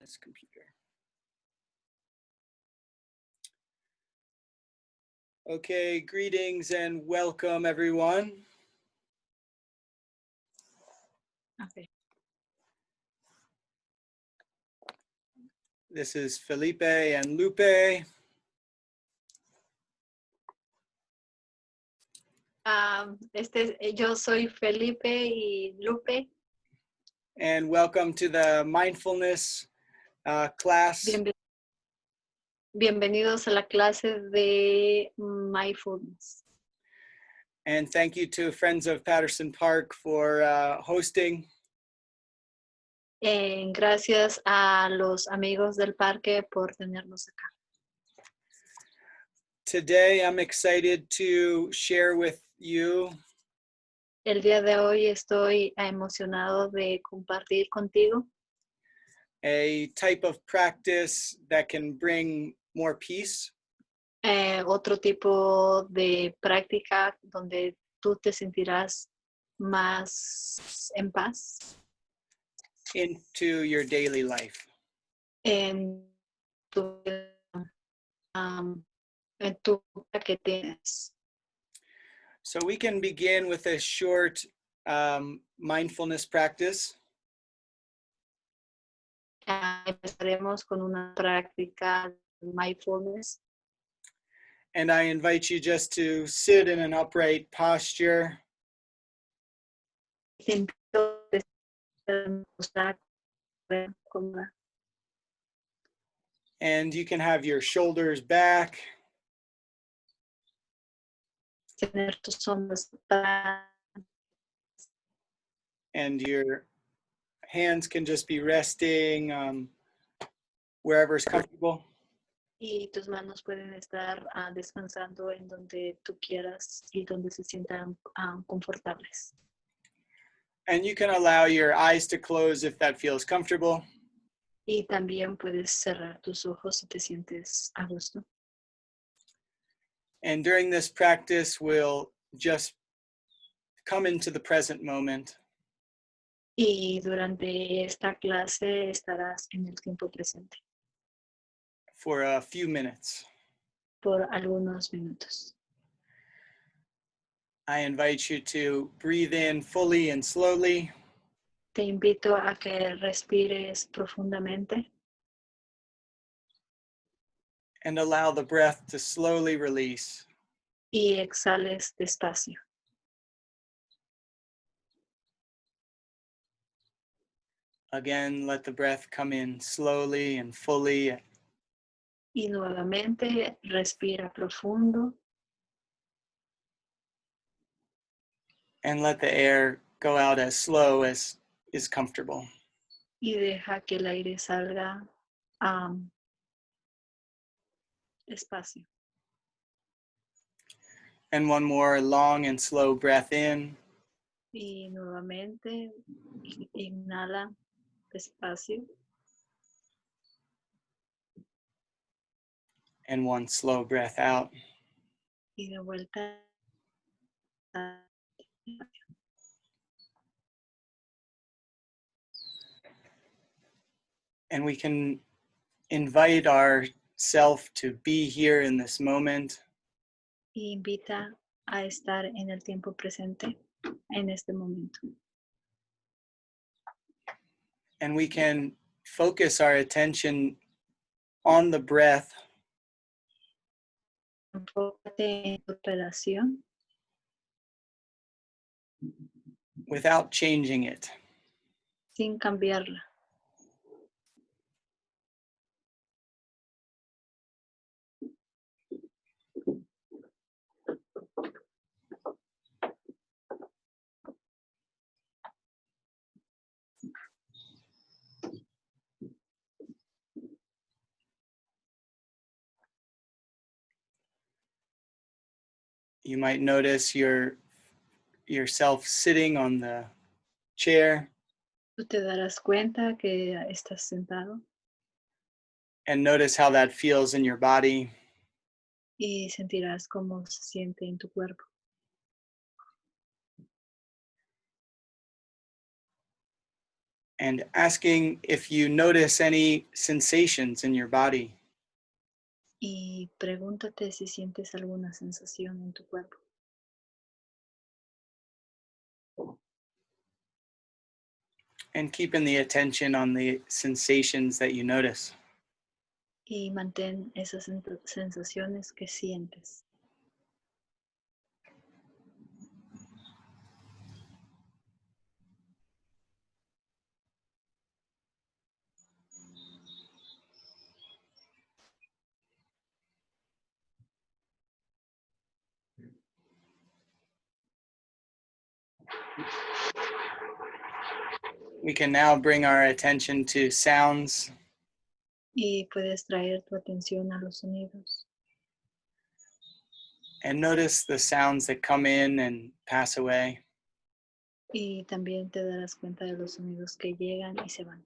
this computer. Okay, greetings and welcome everyone. Okay. This is Felipe and Lupe. Yo soy Felipe y Lupe. And welcome to the mindfulness class. Bienvenidos a la clase de mindfulness. And thank you to Friends of Patterson Park for hosting. Gracias a los amigos del parque por tenernos acá. Today I'm excited to share with you El día de hoy estoy emocionado de compartir contigo a type of practice that can bring more peace otro tipo de práctica donde tú te sentirás más en paz into your daily life. en tu vida que tienes. So we can begin with a short mindfulness practice. Empezaremos con una práctica de mindfulness. And I invite you just to sit in an upright posture. Te invito a estar cómoda. And you can have your shoulders back. Tener tus hombros atrás. And your hands can just be resting wherever is comfortable. Y tus manos pueden estar descansando en donde tú quieras y donde se sientan confortables. And you can allow your eyes to close if that feels comfortable. Y también puedes cerrar tus ojos si te sientes a gusto. And during this practice, we'll just come into the present moment. Y durante esta clase estarás en el tiempo presente For a few minutes. por algunos minutos. I invite you to breathe in fully and slowly. Te invito a que respires profundamente And allow the breath to slowly release. y exhales despacio. Again, let the breath come in slowly and fully. Y nuevamente respira profundo And let the air go out as slow as is comfortable. y deja que el aire salga despacio. And one more long and slow breath in. Y nuevamente inhala despacio. And one slow breath out. Y de vuelta. And we can invite ourself to be here in this moment. Y invita a estar en el tiempo presente en este momento. And we can focus our attention on the breath. Enfócate en tu relación Without changing it. sin cambiarla. You might notice yourself sitting on the chair. Tú te darás cuenta que estás sentado And notice how that feels in your body. y sentirás cómo se siente en tu cuerpo. and asking if you notice any sensations in your body. Y pregúntate si sientes alguna sensación en tu cuerpo. And keeping the attention on the sensations that you notice. Y mantén esas sensaciones que sientes. We can now bring our attention to sounds. Y puedes traer tu atención a los sonidos. And notice the sounds that come in and pass away. Y también te darás cuenta de los sonidos que llegan y se van.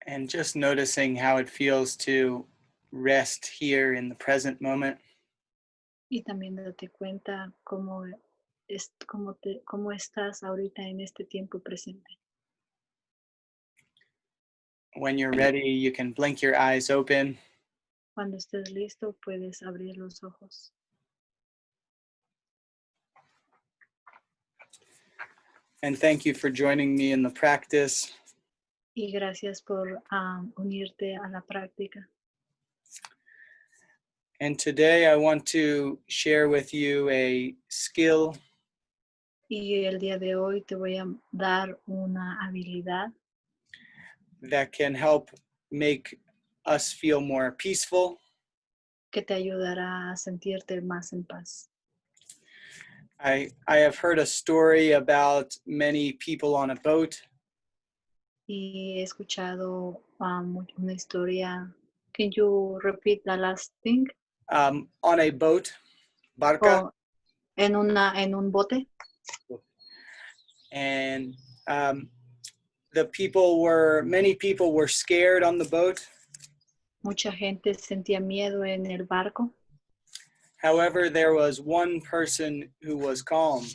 And just noticing how it feels to rest here in the present moment. Y también date cuenta cómo estás ahorita en este tiempo presente. When you're ready, you can blink your eyes open. Cuando estés listo, puedes abrir los ojos. And thank you for joining me in the practice. Y gracias por unirte a la práctica. And today I want to share with you a skill Y el día de hoy te voy a dar una habilidad that can help make us feel more peaceful. que te ayudará a sentirte más en paz. I have heard a story about many people on a boat. Y he escuchado una historia. Can you repeat the last thing? On a boat, barca, Oh, en un bote. and many people were scared on the boat. Mucha gente sentía miedo en el barco. However, there was one person who was calm.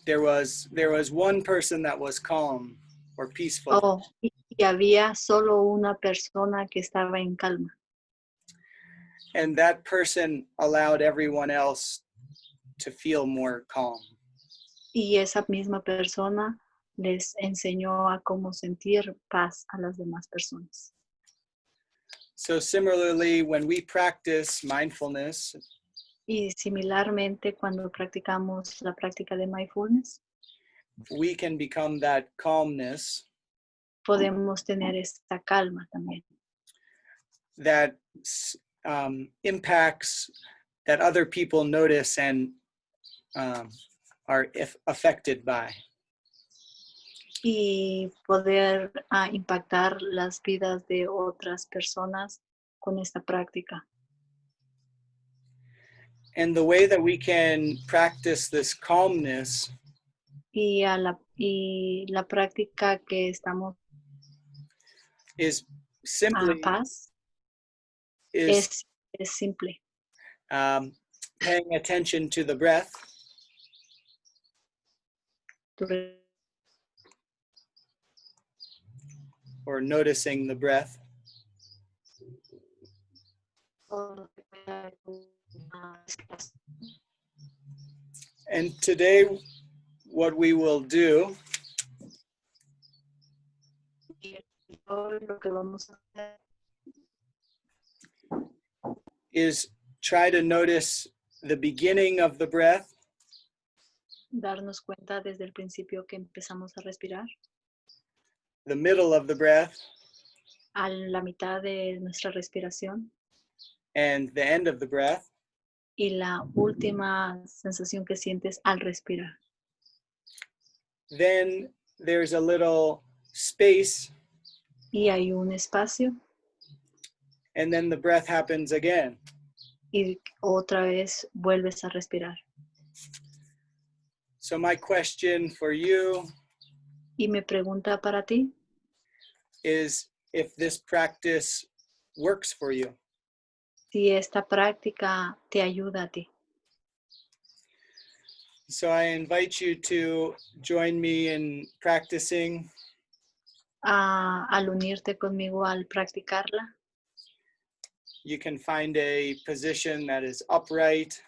There was one person that was calm or peaceful. Oh, y había solo una persona que estaba en calma. And that person allowed everyone else to feel more calm. Y esa misma persona les enseñó a cómo sentir paz a las demás personas. So similarly, when we practice mindfulness, Y similarmente, cuando practicamos la práctica de mindfulness, we can become that calmness podemos tener esta calma también. that impacts that other people notice and are affected by. Y poder impactar las vidas de otras personas con esta práctica. And the way that we can practice this calmness Y la práctica que estamos is simply paz is es simple. paying attention to the breath or noticing the breath. And today, what we will do is try to notice the beginning of the breath, darnos cuenta desde el principio que empezamos a respirar, the middle of the breath, a la mitad de nuestra respiración and the end of the breath. y la última sensación que sientes al respirar. Then there's a little space y hay un espacio and then the breath happens again. y otra vez vuelves a respirar. So my question for you Y mi pregunta para ti is if this practice works for you. si esta práctica te ayuda a ti. So I invite you to join me in practicing. Al unirte conmigo al practicarla, You can find a position that is upright,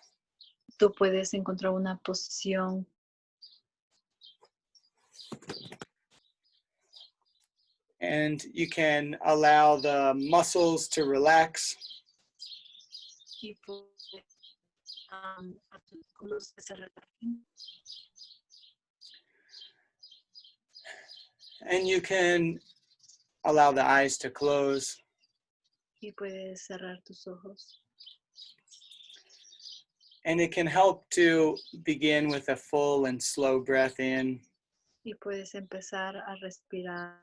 tú puedes encontrar una posición and you can allow the muscles to relax. y puedes, a tus músculos que se relajen. And you can allow the eyes to close. Y puedes cerrar tus ojos. And it can help to begin with a full and slow breath in, Y puedes empezar a respirar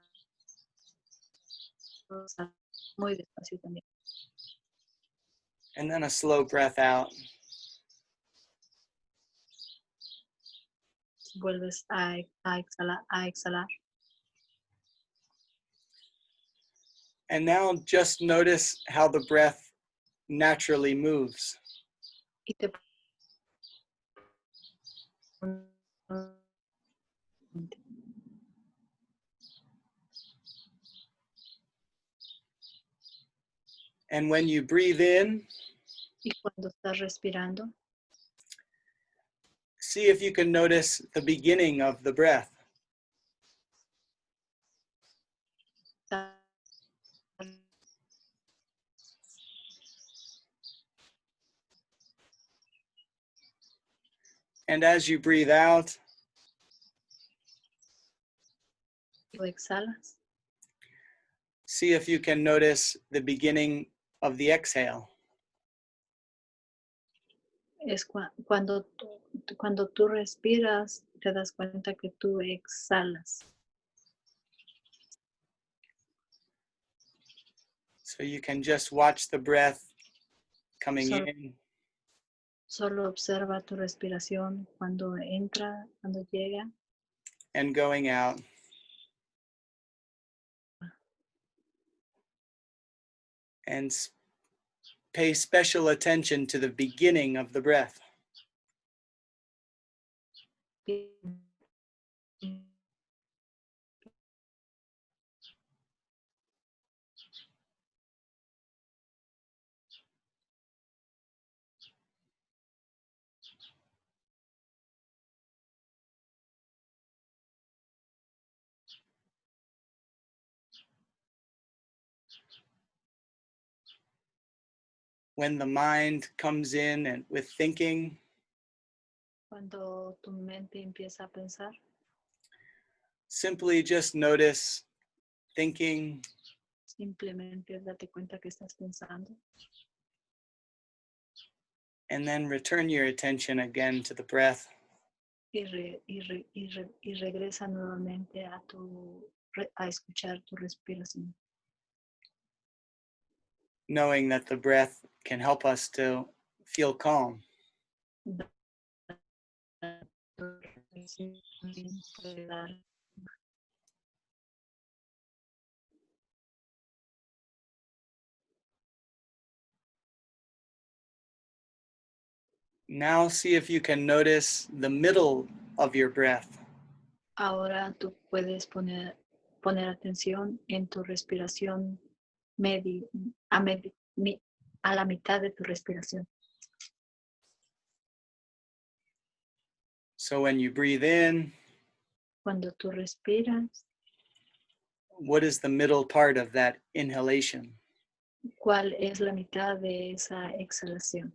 muy despacio también. and then a slow breath out. Vuelves a exhalar. And now just notice how the breath naturally moves. Y te And when you breathe in, y cuando estás respirando, see if you can notice the beginning of the breath. And as you breathe out, lo exhalas. see if you can notice the beginning of the exhale. Es cuando tú respiras, te das cuenta que tú exhalas. So you can just watch the breath coming in Solo observa tu respiración cuando entra, cuando llega and going out. And pay special attention to the beginning of the breath. When the mind comes in and with thinking, Cuando tu mente empieza a pensar, simply just notice thinking, simplemente date cuenta que estás pensando and then return your attention again to the breath. y regresa nuevamente a escuchar tu respiración. Knowing that the breath can help us to feel calm. Now see if you can notice the middle of your breath. Ahora tú puedes poner atención en tu respiración a la mitad de tu respiración. So when you breathe in, Cuando tú respiras, what is the middle part of that inhalation? ¿cuál es la mitad de esa exhalación?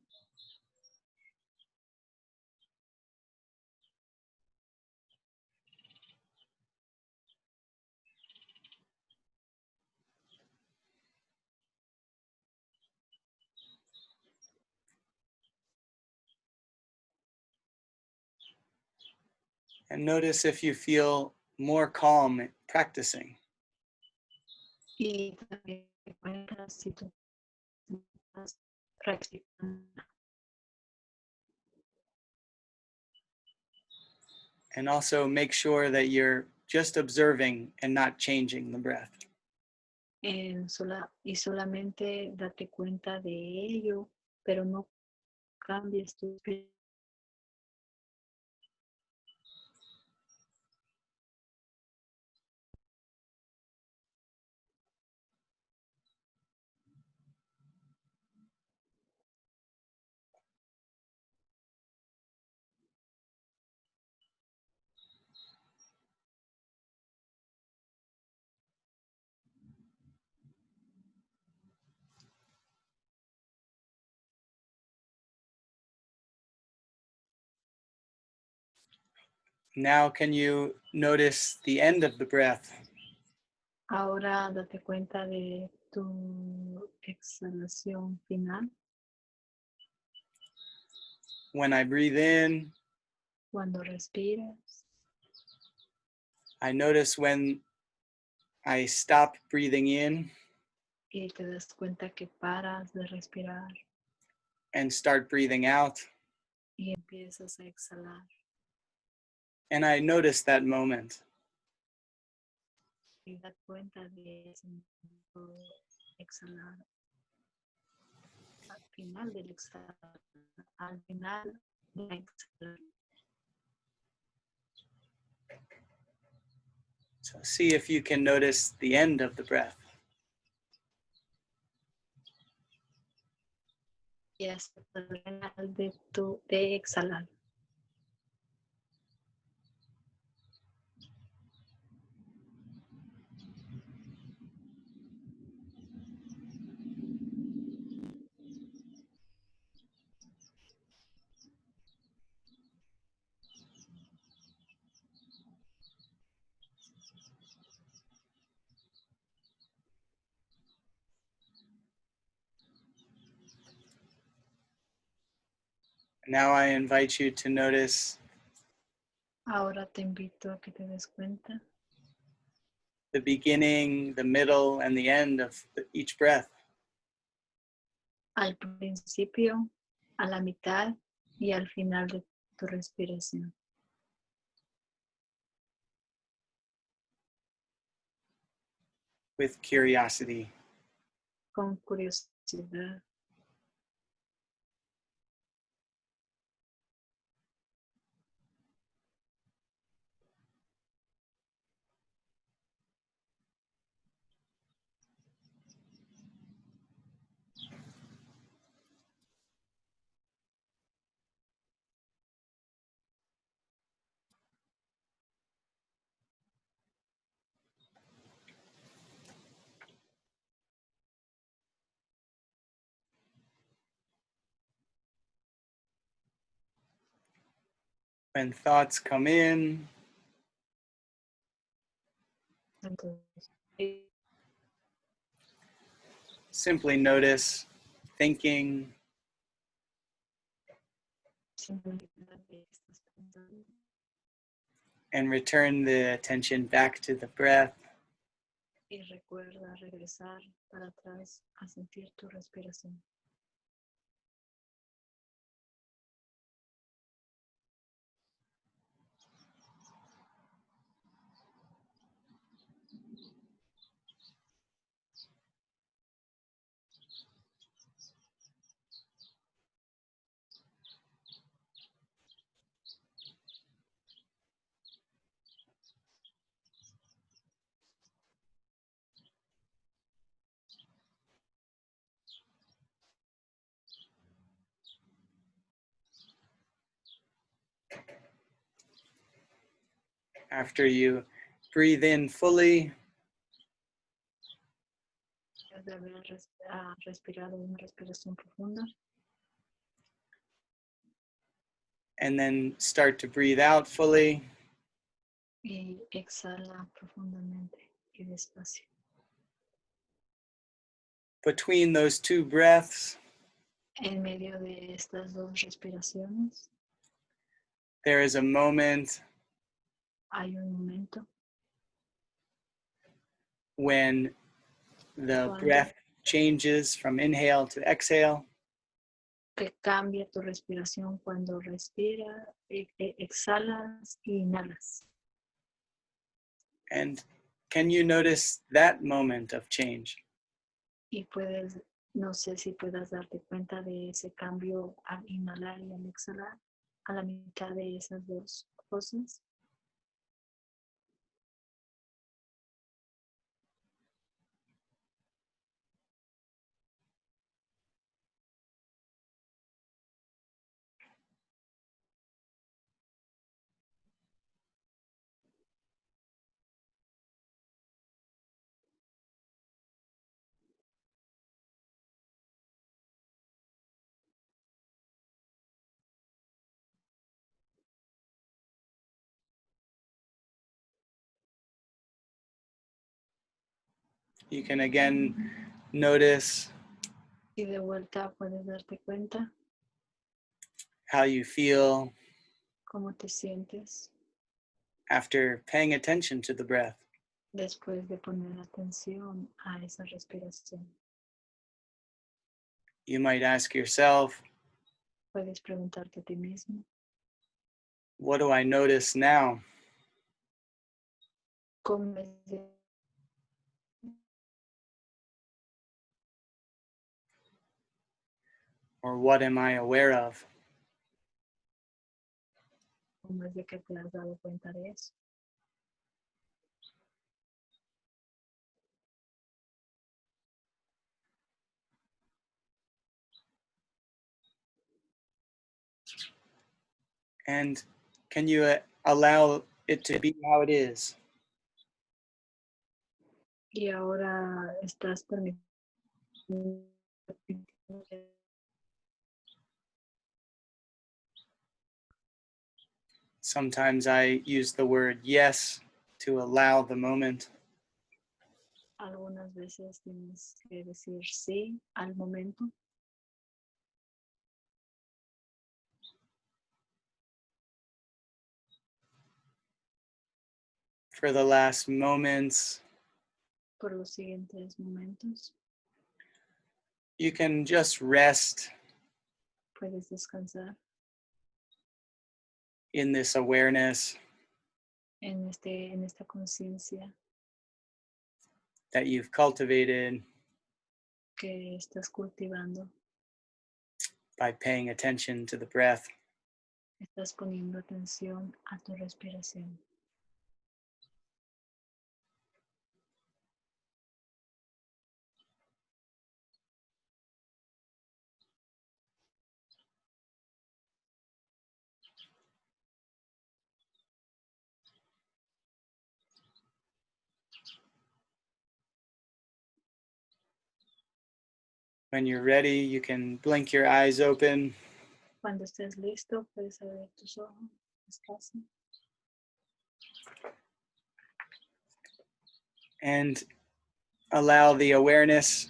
And notice if you feel more calm practicing. Y también te cuentas si tú estás practicando. And also make sure that you're just observing and not changing the breath. Y solamente date cuenta de ello, pero no cambies tu respiración. Now, can you notice the end of the breath? Ahora date cuenta de tu exhalación final. When I breathe in, Cuando respiras, I notice when I stop breathing in y te das cuenta que paras de respirar and start breathing out. y empiezas a exhalar. And I notice that moment. Y das cuenta de ese momento exhalar. Al final del exhalar, al final de exhalar. So see if you can notice the end of the breath. Y hasta el final de exhalar. Now I invite you to notice Ahora te invito a que te des cuenta the beginning, the middle, and the end of each breath. al principio, a la mitad y al final de tu respiración. With curiosity. Con curiosidad. When thoughts come in, Entonces, simply notice thinking, simplemente estás pensando and return the attention back to the breath. y recuerda regresar para atrás a sentir tu respiración. After you breathe in fully, Después de haber respirado una respiración profunda and then start to breathe out fully, y exhala profundamente y despacio. between those two breaths, En medio de estas dos respiraciones there is a moment hay un momento when the Cuando breath changes from inhale to exhale. que cambia tu respiración cuando respiras, exhalas y inhalas. And can you notice that moment of change? Y puedes, no sé si puedas darte cuenta de ese cambio al inhalar y al exhalar, a la mitad de esas dos cosas. You can again notice Y de vuelta puedes darte cuenta how you feel cómo te sientes after paying attention to the breath. después de poner atención a esa respiración. You might ask yourself, Puedes preguntarte a ti mismo, what do I notice now? ¿cómo es de Or what am I aware of? que te has dado cuenta de eso? And can you allow it to be how it is? Y ahora estás permitiendo Sometimes I use the word yes to allow the moment. algunas veces tienes que decir sí al momento. For the last moments, Por los siguientes momentos you can just rest puedes descansar in this awareness en esta conciencia that you've cultivated que estás cultivando. by paying attention to the breath. Estás poniendo atención a tu respiración. When you're ready, you can blink your eyes open Cuando estés listo, puedes abrir tus ojos despacio and allow the awareness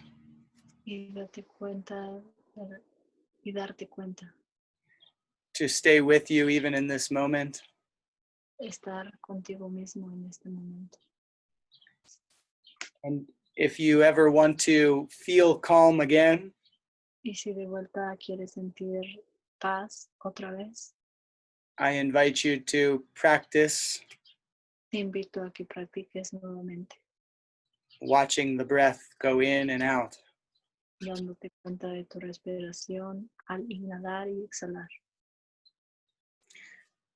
y darte cuenta, to stay with you even in this moment. estar contigo mismo en este momento. And if you ever want to feel calm again, Y si de vuelta quieres sentir paz otra vez, I invite you to practice te invito a que practiques nuevamente, watching the breath go in and out. dándote cuenta de tu respiración al inhalar y exhalar.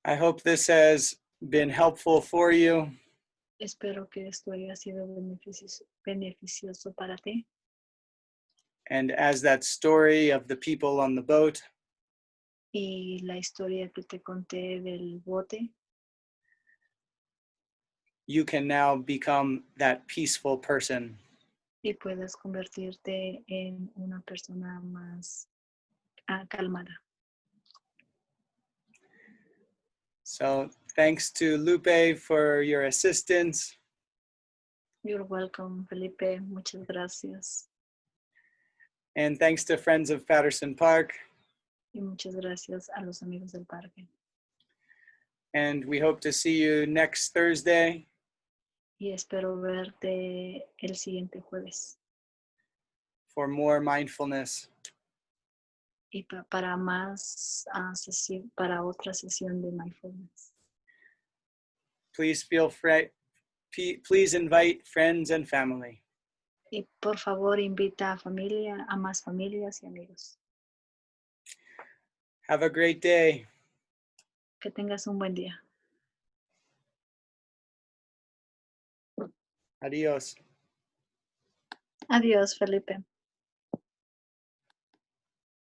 I hope this has been helpful for you. Espero que esto haya sido beneficioso para ti. And as that story of the people on the boat, Y la historia que te conté del bote, you can now become that peaceful person. y puedes convertirte en una persona más calmada. So thanks to Lupe for your assistance. You're welcome, Felipe. Muchas gracias. And thanks to Friends of Patterson Park. Y muchas gracias a los amigos del parque. And we hope to see you next Thursday. Y espero verte el siguiente jueves. for more mindfulness. Y para más sesión, para otra sesión de mindfulness. Please feel free. Please invite friends and family. Y por favor invita a más familias y amigos. Have a great day. Que tengas un buen día. Adios. Adiós, Felipe.